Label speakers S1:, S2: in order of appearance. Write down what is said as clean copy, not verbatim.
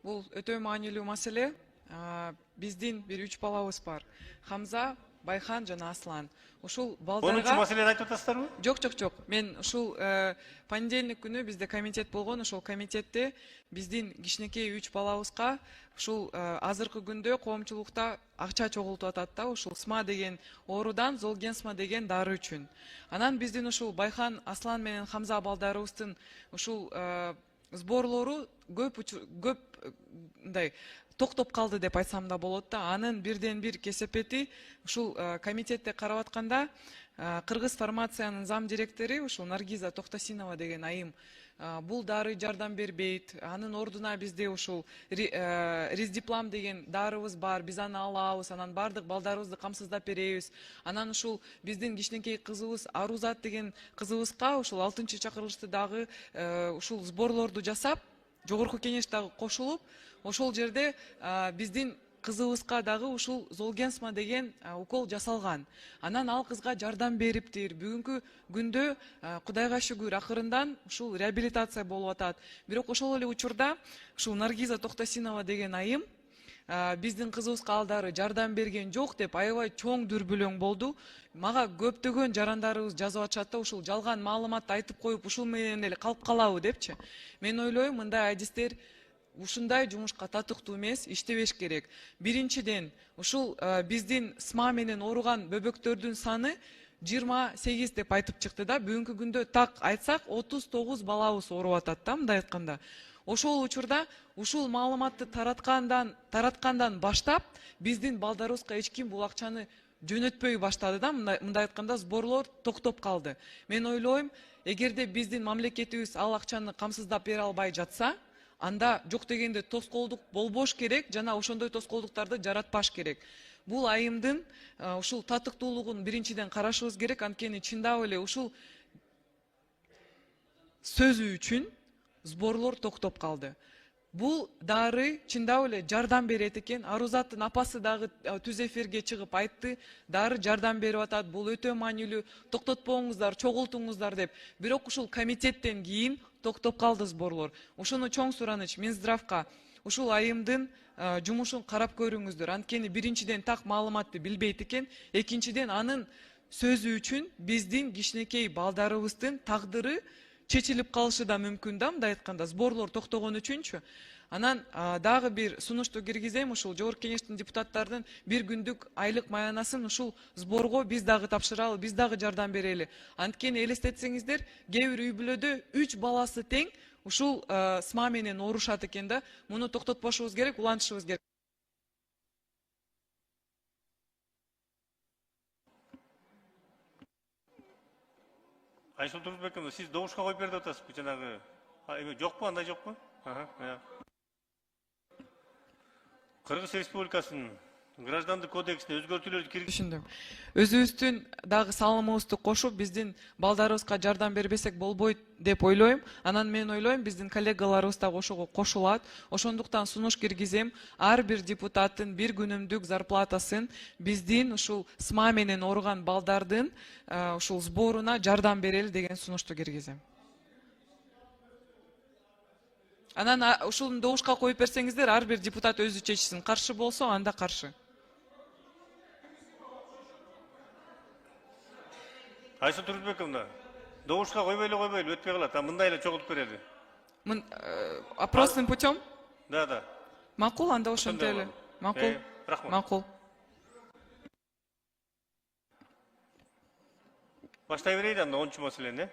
S1: Бул өтө маанилүү маселе. Биздин бир 3 балабыз бар. Хамза, Байхан жана Аслан. Ушул балдарга
S2: 10 маселени айтып атасыздарбы?
S1: Жок. Мен ушул понедельник күнү бизде комитет болгон. Ошол комитетте биздин кичинекей 3 балабызга ушул азыркы күндө коомчулукта акча чогултуп атат да, ушул СМА деген оорудан Золгенсма деген дары үчүн. Анан биздин ушул Байхан, Аслан менен Хамза балдарыбыздын ушул сборлору көп мындай токтоп калды деп айтсам да болот да. Анын бирден бир кесепети ушул комитетте карап атканда Кыргыз фармациянын зам директору ушул Наргиза Токтосинова деген айым бул дары жардам бербейт. Анын ордуна бизде ушул Риздиплам деген дарыбыз бар. Биз аны алабыз, анан бардык балдарыбызды камсыздап беребиз. Анан ушул биздин кичинекей кызыбыз Арузат деген кызыбызга ушул 6-чакырылышты дагы ушул сборлорду жасап, жогорку кеңеш дагы кошулуп, ошол жерде биздин кызыбызга дагы ушул Золгенсма деген укол жасалган. Анан ал кызга жардам бериптир. Бүгүнкү күндө Кудайга шүгүр акырындан ушул реабилитация болуп атат. Бирок ошол эле учурда ушул Наргиза Токтосинова деген айым биздин кызыбызга алдары жардам берген жок деп аябай чоң дүрбүлөң болду. Мага көптөгөн жарандарыбыз жазып атышат да, ушул жалган маалыматты айтып коюп, ушул менен эле калып калабы депчи. Мен ойлойм, мындай адистер ушундай жумушка татыктуу эмес, иштебеш керек. Биринчиден, ушул биздин СМА менен ооруган бөбөктөрдүн саны 28 деп айтып чыкты да. Бүгүнкү күндө так айтсак 39 балабыз ооруп атат да, мындай айтканда. Ошол учурда ушул маалыматты тараткандан баштап биздин балдарыбызга эч ким бул акчаны жөнөтпөй баштады да, мындай айтканда сборлор токтоп калды. Мен ойлойм, эгерде биздин мамлекетибиз ал акчаны камсыздап бере албай жатса, анда жок дегенде тоскоолдук болбош керек, жана ошондой тоскоолдуктарды жаратпаш керек. Бул айымдын ушул татыктуулугун биринчиден карашыбыз керек, анткени чындап эле ушул сөзү үчүн сборлор токтоп калды. Бул дары чындап эле жардам берет экен. Арузаттын апасы дагы түз эфирге чыгып айтты, дары жардам берип атат, бул өтө маанилүү, токтотпоңуздар, чогултуңуздар деп. Бирок ушул комитеттен кийин токтоп калды сборлор. Ошону чоң сураныч Минздравка ушул айымдын жумушун карап көрүңүздөр. Анткени биринчиден так маалыматты билбейт экен, экинчиден анын сөзү үчүн биздин кичинекей балдарыбыздын тагдыры чечилип калышы да мүмкүн да, мындай айтканда, сборлор токтогон үчүнчү. Анан дагы бир сунушту киргизем, ушул жогорку кеңештин депутаттардын бир күндүк айлык маянасын ушул сборго биз дагы тапшыралы, биз дагы жардам берели. Анткени элестетсеңиздер, кээ бир үй бүлөдө 3 баласы тең ушул СМА менен оорушат экен да. Муну токтотпошубуз керек, улантышыбыз керек.
S2: Айсул Турбековна, сиз добушка коюп берип атасызбы жанагы? Жокпу, андай жокпу? Кыргыз Республикасынын Граждандык кодексине өзгөртүүлөрдү
S1: Түшүндүм. Өзүбүздүн дагы салымыбызды кошуп, биздин балдарыбызга жардам бербесек болбойт деп ойлойм. Анан мен ойлойм, биздин коллегаларыбыз да ошого кошулат. Ошондуктан сунуш киргизем, ар бир депутаттын бир күнүмдүк зарплатасын биздин ушул СМА менен ооруган балдардын ушул сборуна жардам берели деген сунушту киргизем. Анан ушул добушка коюп берсеңиздер, ар бир депутат өзү чечсин. Каршы болсо, анда каршы.
S2: Айсул Турбековна, добушка койбойлу, өтпөй калат. Мындай эле чогултуп берели.
S1: Опросным путем?
S2: Да.
S1: Макул, анда ошентип эле. Макул.
S2: Рахмат.
S1: Макул.
S2: Баштай берейин анда 10 маселени,